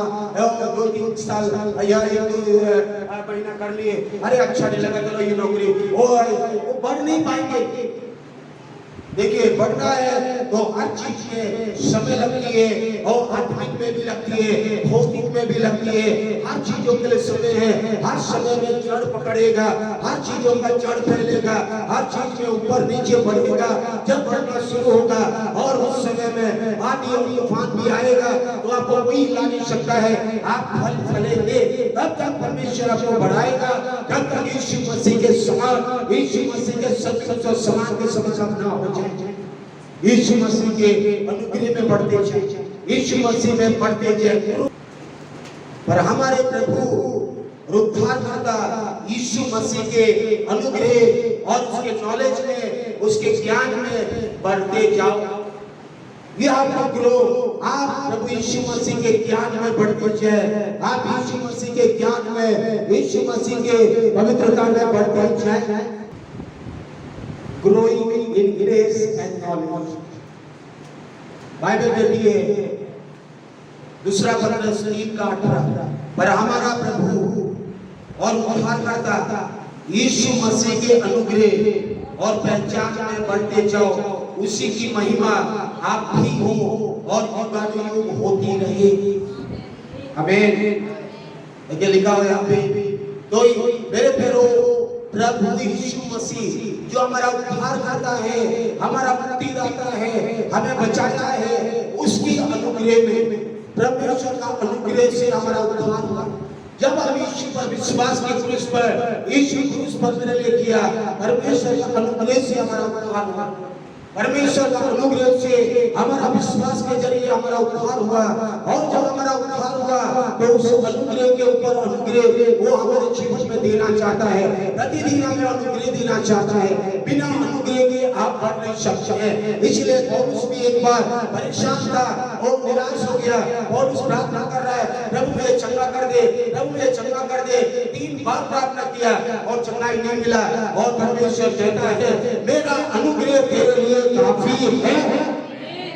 2-3 साल या 1 महीना कर लिए, अरे अच्छा नहीं लगा चलो ये नौकरी, वो बढ़ नहीं पाएंगे। देखिए बढ़ना है तो हर चीज में समय लगती है, और आत्मिक में भी लगती है, भौतिक में भी लगती है, हर चीजों के लिए समय है। हर समय में जड़ पकड़ेगा, हर चीजों का जड़ फैलेगा, हर चीज में ऊपर नीचे बढ़ेगा। जब बढ़ना शुरू होगा और उस समय में आंधी और तूफान भी आएगा तो आपको कोई हिला नहीं सकता है, आप फल फलेंगे। तब तक परमेश्वर आपको बढ़ाएगा जब तक यीशु मसीह के समान, यीशु मसीह के समान के समान ना हो जाए। यीशु मसीह के अनुग्रह में बढ़ते जाए, यीशु मसीह में बढ़ते जाए। पर हमारे प्रभु उद्धारकर्ता यीशु मसीह के अनुग्रह और उसके नॉलेज में, उसके ज्ञान में बढ़ते जाओ। ये आपको ग्रो, आप प्रभु यीशु मसीह के ज्ञान में बढ़ते जाए, आप यीशु मसीह के ज्ञान में, यीशु मसीह के पवित्रता में बढ़ते जाए। Growing in grace and knowledge. Bible कहती है 2 Petrus 3:18, पर हमारा प्रभु और उद्धारकर्ता यीशु मसीह के अनुग्रह और पहचान में बढ़ते जाओ, उसी की महिमा आप भी हो और युगानुयुग होती रहे। आमीन। देखिए लिखा हुआ है यहाँ पे, तो मेरे प्यारो प्रभु यीशु मसीह जो हमारा उद्धार करता है, हमारा मुक्तिदाता है, हमें बचाता है, उसकी अनुग्रह में, परमेश्वर का अनुग्रह से हमारा उद्धार हुआ। जब हम यीशु पर विश्वास के क्रूस पर, यीशु क्रूस पर मेरे लिए किया, परमेश्वर का अनुग्रह से हमारा उद्धार हुआ। परमेश्वर का अनुग्रह से हमारा विश्वास के जरिए हमारा उद्धार हुआ, और जब हमारा उद्धार हुआ तो उस अनुग्रह के ऊपर अनुग्रह वो हमारे जीवन में देना चाहता है, प्रतिदिन हमें अनुग्रह देना चाहता है। बिना अनुग्रह के आप बढ़ नहीं सकते हैं। इसलिए पौलुस भी एक बार परेशान था और निराश हो गया। पौलुस प्रार्थना कर रहा है, प्रभु मुझे चंगा कर दे, प्रभु मुझे चंगा कर दे। 3 बार प्रार्थना किया और चंगाई नहीं मिला, और परमेश्वर कहता है मेरा अनुग्रह तेरे लिए काफी है।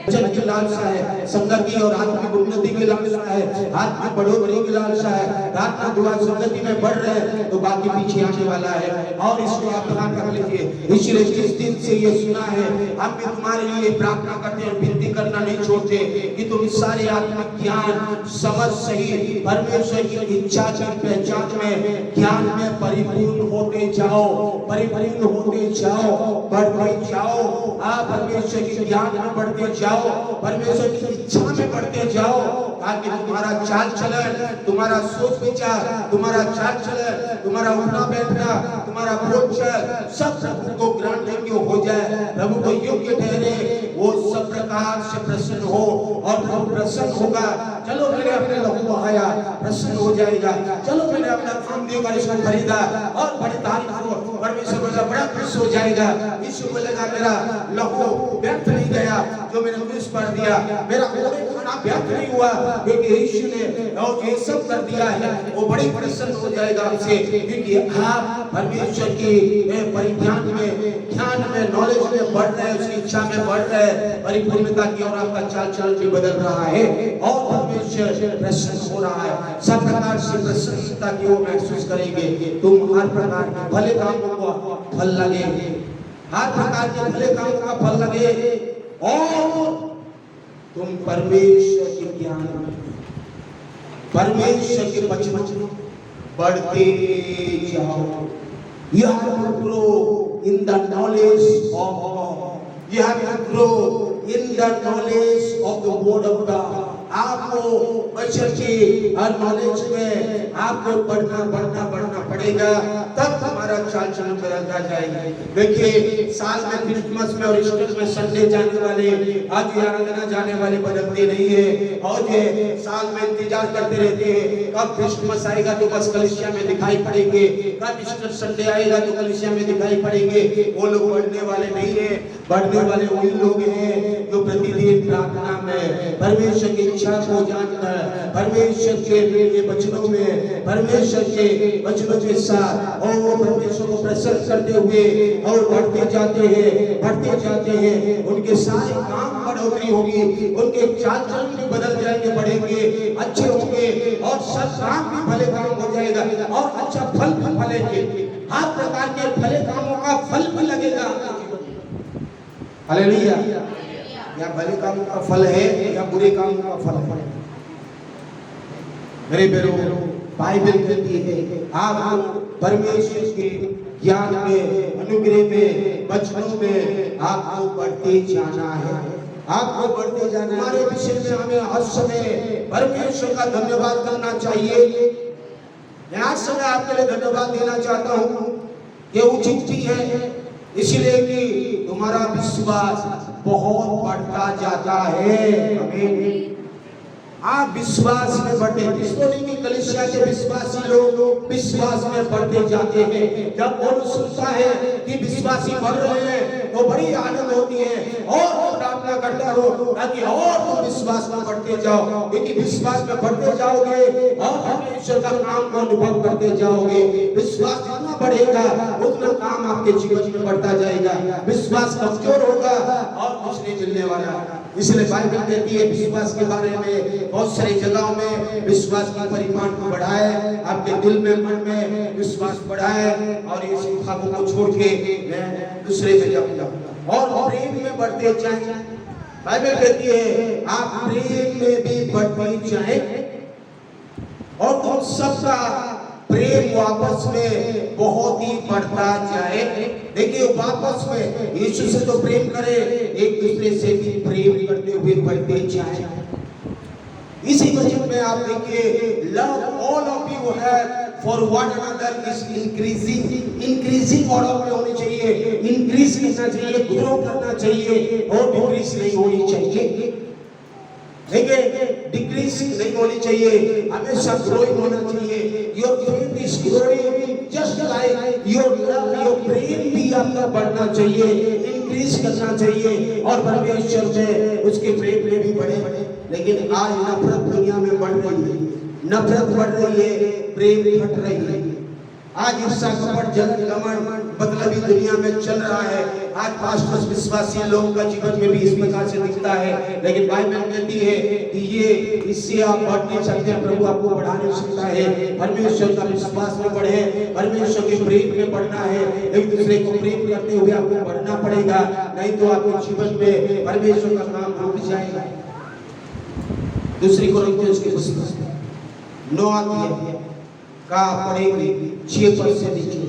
जन की लालसा है, संगति और आत्मिक उन्नति की लालसा है, आत्मिक बढ़ोतरी की लालसा है। प्रार्थना दुआ संगति में बढ़ रहे हैं तो बाकी पीछे आने वाला है, और इसको आप ध्यान रख लीजिए। इसलिए जिस दिन से ये सुना है, हम भी तुम्हारे लिए प्रार्थना करते हैं, विनती करना नहीं छोड़ते कि तुम सारे आत्मिक ज्ञान समझ सही परमेश्वर की इच्छा की पहचान में, ज्ञान में परिपूर्ण होते जाओ, परिपूर्ण होते जाओ, बढ़ते जाओ। आप परमेश्वर के ज्ञान में बढ़ते जाओ, परमेश्वर की इच्छा में बढ़ते जाओ, ताकि तुम्हारा चाल चलन, तुम्हारा सोच विचार, तुम्हारा चाल चलन, तुम्हारा उठना बैठना, तुम्हारा बोलचाल सब प्रभु को ग्रहण योग्य हो जाए, प्रभु को योग्य ठहरे, वो सब प्रकार से प्रसन्न हो, और प्रभु प्रसन्न होगा। चलो मैंने अपने लहू बहाया, प्रसन्न हो जाएगा। चलो मैंने अपना काम दिया, इसको खरीदा, और बड़ी तारीफ हो, परमेश्वर बोला बड़ा खुश हो जाएगा। यीशु बोलेगा मेरा लहू व्यर्थ नहीं गया, जो मैंने क्रूस पर दिया, मेरा खाना व्यर्थ नहीं हुआ, क्योंकि यीशु ने और ये सब कर दिया है। वो बड़ी प्रसन्न हो जाएगा हमसे, क्योंकि आप परमेश्वर की परिज्ञान में, ज्ञान में, नॉलेज में बढ़ रहे हैं, उसकी इच्छा में बढ़ रहे हैं, परिपूर्णता की ओर आपका चाल चलन भी बदल रहा है, और परमेश्वर प्रसन्न हो रहा है। सब प्रकार से प्रसन्नता की ओर महसूस करेंगे। तुम हर प्रकार के भले कामों को फल लगे, हर प्रकार के भले कामों का फल लगे, और तुम परमेश्वर के ज्ञान, परमेश्वर के वचन बढ़ते जाओ। You have to grow in the knowledge of God. You have to grow in the knowledge of the word of God. आपको वचन की हर नॉलेज में आपको बढ़ना पड़ेगा, तब हमारा चाल चलन बदलता जाएगा। देखिए, साल में क्रिसमस में और ईस्टर में संडे जाने वाले, आज आराधना जाने वाले बदलते नहीं है, और ये साल में इंतजार करते रहते हैं कब क्रिसमस आएगा तो बस कलीसिया में दिखाई पड़ेंगे, कब ईस्टर संडे आएगा तो कलीसिया में दिखाई पड़ेंगे। वो लोग बढ़ने वाले नहीं है, बढ़ने वाले वही लोग हैं जो प्रतिदिन प्रार्थना में परमेश्वर की इच्छा को जानकर, परमेश्वर के वचनों में, परमेश्वर के वचनों के साथ और परमेश्वर को प्रसन्न करते हुए और बढ़ते जाते हैं। उनके सारे काम बढ़ोतरी होगी, उनके चाल चलन भी बदल जाएंगे, बढ़ेंगे, अच्छे होंगे, और सब काम भी भले काम हो जाएगा, और अच्छा फल भी फलेंगे। हर प्रकार के भले कामों का फल भी लगेगा। हालेलुया। या भले कामों का फल है या बुरे कामों का फल है। मेरे प्यारों, बाइबल कहती है आप परमेश्वर के ज्ञान में, अनुग्रह में, वचनों में आपको बढ़ते जाना है, आपको बढ़ते जाना। हमारे विषय में हमें हर समय परमेश्वर का धन्यवाद करना चाहिए। मैं आज समय आपके लिए धन्यवाद देना चाहता हूँ, ये उचित भी है, इसलिए कि तुम्हारा विश्वास बहुत बढ़ता जाता है। आमीन। आप विश्वास में बढ़ते, क्रिस्टोनी की कलीसिया के विश्वासी लोग विश्वास में बढ़ते जाते हैं। जब वो सुनता है कि विश्वासी बढ़ रहे हैं तो बड़ी आनंद होती है, और प्रार्थना करता हो ताकि और तुम विश्वास में बढ़ते जाओ, क्योंकि विश्वास में बढ़ते जाओगे और परमेश्वर का काम को अनुभव करते जाओगे। विश्वास जितना बढ़ेगा उतना काम आपके जीवन में बढ़ता जाएगा। विश्वास कमजोर होगा और कुछ नहीं मिलने वाला। इसलिए बाइबल कहती है विश्वास के बारे में बहुत सारी जगहों में, विश्वास की परिमाण को बढ़ाए, आपके दिल में, मन में विश्वास बढ़ाए, और इस भावों को छोड़ के मैं दूसरे में जाऊंगा और प्रेम में बढ़ते जाएं। बाइबल कहती है आप प्रेम में भी बढ़ते जाएं, और तुम सबका प्रेम वापस में बहुत ही बढ़ता जाए। देखिए, वापस में यीशु से तो प्रेम करे, एक दूसरे से भी प्रेम करते हुए बढ़ते जाए। इसी वचन में आप देखिए, love all of you have for one another is increasing order में होनी चाहिए, इंक्रीज करना चाहिए, ग्रो करना चाहिए, और डिक्रीज नहीं होनी चाहिए। देखिए, डिक्रीज नहीं होनी चाहिए, हमेशा ग्रोइंग होना चाहिए। Your faith is growing just like your love, your प्रेम भी आपका बढ़ना चाहिए, इंक्रीज करना चाहिए, और परमेश्वर में उसके प्रेम में भी बढ़े। लेकिन आज नफरत दुनिया में बढ़ रही है, नफरत बढ़ रही है, प्रेम घट रही है। आज ईर्ष्या कपट जलन घमंड बदलवी दुनिया में चल रहा है। आज पास्टर्स विश्वासी लोगों का जीवन में भी इस प्रकार से दिखता है, लेकिन बाइबल कहती है कि ये इससे आप बढ़ नहीं सकते, प्रभु आपको बढ़ा नहीं सकता है। परमेश्वर का विश्वास में बढ़े, परमेश्वर के प्रेम में बढ़ना है, एक दूसरे को प्रेम करते हुए आपको बढ़ना पड़ेगा, नहीं तो आपके जीवन में परमेश्वर का काम रुक जाएगा। दूसरी कोरिन्थियों की पुस्तक 9 अध्याय का पढ़ेंगे 6 पद से नीचे।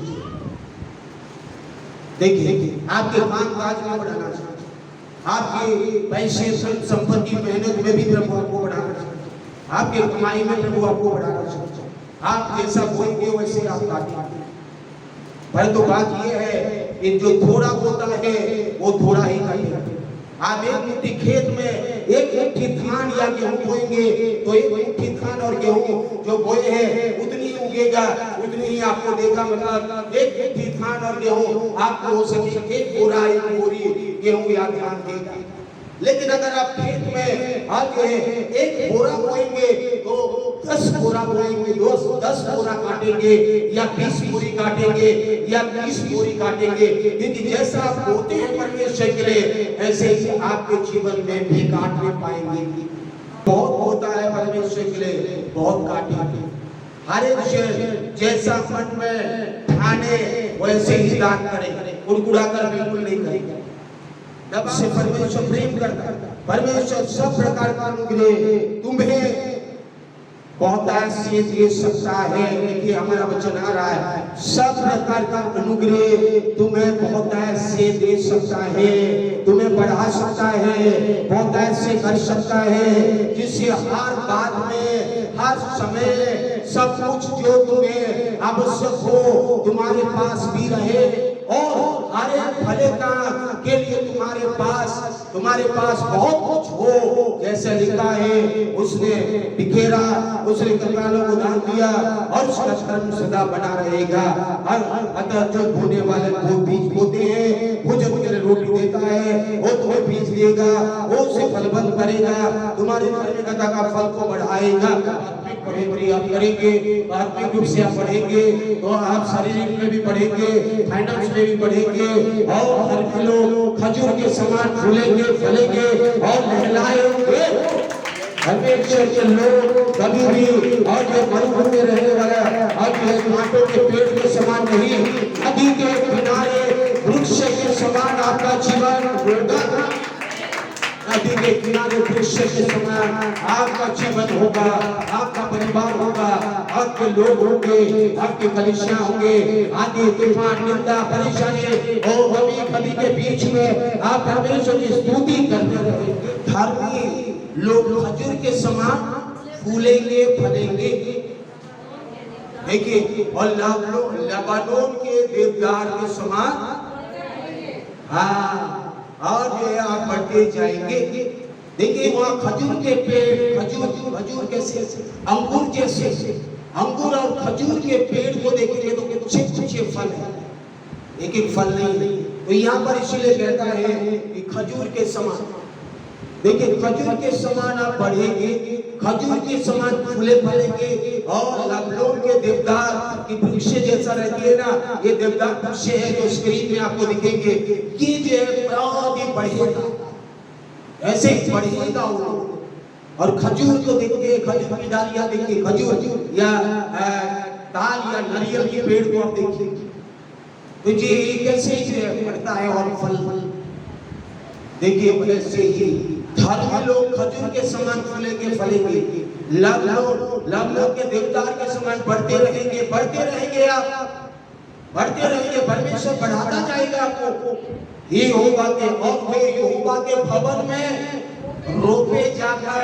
देखिए, आपके कामकाज में बढ़ाना चाहिए, आपके पैसे संपत्ति मेहनत में भी प्रभु आपको बढ़ाना चाहिए, आपके कमाई में प्रभु आपको बढ़ाना चाहिए। आप जैसा बोलेंगे वैसे आप काटेंगे। परंतु बात यह है कि जो थोड़ा होता है वो थोड़ा ही काटेगा। आप एक मुट्ठी खेत में एक मुट्ठी धान या गेहूं बोएंगे तो एक मुट्ठी धान और गेहूं जो बोए हैं उतनी उगेगा, उतनी ही आपको देगा। मतलब एक मुट्ठी धान और गेहूं आपको हो सके एक बोरा एक बोरी गेहूं या धान देगा। लेकिन अगर आप खेत में आगे एक बोरा बोएंगे तो 10 बोरा बोएंगे, 10 बोरा काटेंगे या 20 बोरी काटेंगे या 20 बोरी काटेंगे। क्योंकि जैसा आप बोते हैं परमेश्वर के लिए, ऐसे ही आपके जीवन में भी काटने पाएंगे। बहुत होता है परमेश्वर के लिए, बहुत काटेंगे। हर एक जैसा मन में ठाने वैसे ही दान करें, कुड़कुड़ा कर बिल्कुल नहीं करेंगे। जब से परमेश्वर प्रेम करता है, परमेश्वर सब प्रकार का अनुग्रह तुम्हें बहुतायत से दे सकता है। देखिए हमारा वचन आ रहा है, सब प्रकार का अनुग्रह तुम्हें बहुतायत से दे सकता है, तुम्हें बढ़ा सकता है, बहुतायत से कर सकता है, जिससे हर बात में हर समय सब कुछ जो तुम्हें आवश्यक हो तुम्हारे पास भी रहे और हर एक भले काम के लिए तुम्हारे पास बहुत कुछ हो। जैसे लिखा है, उसने बिखेरा, उसने कंगालों को दान दिया और उसका धर्म सदा बना रहेगा। अतः जो बोने वाले वो बीज बोते हैं, वो जब मुझे रोटी देता है वो तुम्हें बीज देगा, वो उसे फलवंत करेगा, तुम्हारे धार्मिकता का फल को बढ़ाएगा। पढ़ेंगे आप करेंगे, आत्मिक रूप से आप पढ़ेंगे तो आप शारीरिक में भी पढ़ेंगे, फाइनेंस में भी पढ़ेंगे और हर लोग खजूर के समान फूलेंगे, फलेंगे और लहलाएंगे। परमेश्वर के लोग कभी भी और जो मरुभूमि में रहने वाला और जो कांटों के पेड़ के समान नहीं, नदी के किनारे वृक्ष के समान आपका जीवन होगा। नदी के किनारे वृक्ष के समान आपका जीवन होगा, आपका परिवार होगा, आपके लोग होंगे, आपके कलीसिया होंगे। आदि तूफान निंदा परेशानी और कभी के बीच में आप परमेश्वर की स्तुति करते रहेंगे। धर्मी लोग खजूर के समान फूलेंगे, फलेंगे। देखिए, और लबानोन के देवदार के समान, हाँ, और जो आप बढ़ते जाएंगे। देखिए वहाँ खजूर के पेड़, खजूर कैसे, अंगूर जैसे, अंगूर और खजूर के पेड़ को देखेंगे तो अच्छे फल है, लेकिन फल नहीं। तो यहाँ पर इसीलिए कहता है कि खजूर के समान। देखिए खजूर के समान आप बढ़ेंगे, खजूर के समान फूले फलेंगे और लबनोन के देवदार की वृक्ष जैसा रहती है ना, ये देवदार वृक्ष है जो स्क्रीन में आपको दिखेंगे, ये जो है बहुत ही बढ़ेगा, ऐसे ही बढ़ेगा वो। और खजूर को देखिए, खजूर की डालियां देखिए, खजूर या ताल या नारियल के पेड़ को आप देखिए तो ये कैसे बढ़ता है और फल। देखिए वैसे ही धर्मी लोग खजूर के समान फूलेंगे, फलेंगे। लबनोन के देवदार के समान बढ़ते रहेंगे, आप बढ़ते रहेंगे, परमेश्वर बढ़ाता जाएगा आपको। ये होगा के और यहोवा के भवन में रोपे जाकर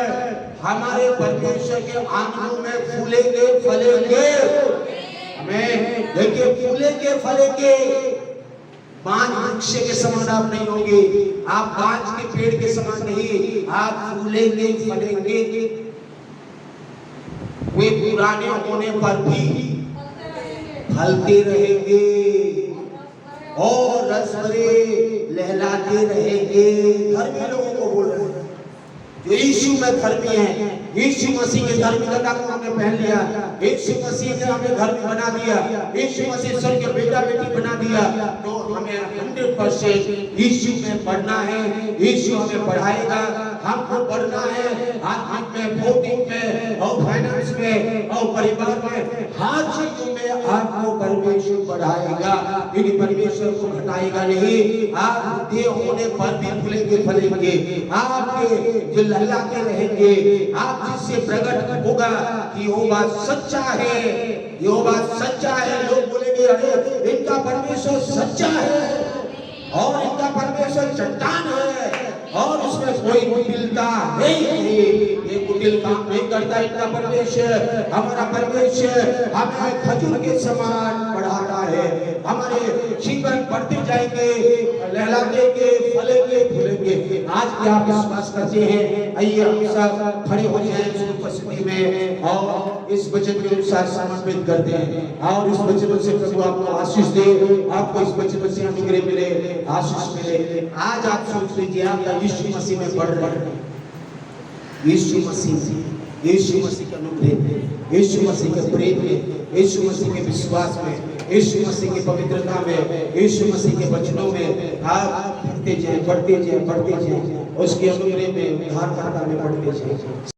हमारे परमेश्वर के आंगनों में फूलेंगे, फलेंगे। हमें देखिए फूलेंगे, फलेंगे। बांज वृक्ष के समान आप नहीं होंगे, आप बांज के पेड़ के समान नहीं, आप फूलेंगे, फलेंगे। वे पुराने होने पर भी फलते रहेंगे और रस भरे लहलाते रहेंगे। धर्मी लोगों को बोल रहे हैं, यीशु में धर्मी है, यीशु मसीह की धार्मिकता को हमने पहन लिया, यीशु मसीह ने हमें धर्मी बना दिया, यीशु मसीह स्वर्ग के बेटा बेटी बना दिया, तो हमें 100% यीशु में बढ़ना है। यीशु हमें बढ़ाएगा, हमको बढ़ना है आत्मिक में, भौतिक में और फाइनेंस में और परिवार में, हर चीजों में आपको परमेश्वर बढ़ाएगा, लेकिन परमेश्वर को घटाएगा नहीं। आप देह होने पर भी फूलेंगे फलेंगे, आपके जो लहलाते रहेंगे, आप जिससे प्रकट होगा कि यहोवा सच्चा है, यहोवा सच्चा है। लोग बोलेंगे अरे इनका परमेश्वर सच्चा है और इनका परमेश्वर चट्टान है और उसमें कोई कुटिलता नहीं है, ये कुटिल काम नहीं करता इनका परमेश्वर। हमारा परमेश्वर हमें खजूर के समान बढ़ाता है, हमारे जीवन बढ़ते जाएंगे, लहलाएंगे, फलेंगे, फूलेंगे। आज क्या आप विश्वास करते हैं? आइए हम सब खड़े हो जाएं इस उपस्थिति में और इस वचन के अनुसार समर्पित करते हैं और इस वचन से प्रभु आपको आशीष दे, आपको इस वचन से अनुग्रह मिले, आशीष मिले। आज आप सोच लीजिए आप यीशु मसीह में बढ़ रहे हैं, यीशु मसीह के अनुग्रह, यीशु मसीह के प्रेम में, यीशु मसीह के विश्वास में, यीशु मसीह की पवित्रता में, यीशु मसीह के वचनों में आप बढ़ते जाएं, बढ़ते जाएं, बढ़ते जाएं, उसके अनुग्रह में, उद्धारकर्ता में बढ़ते जाएं।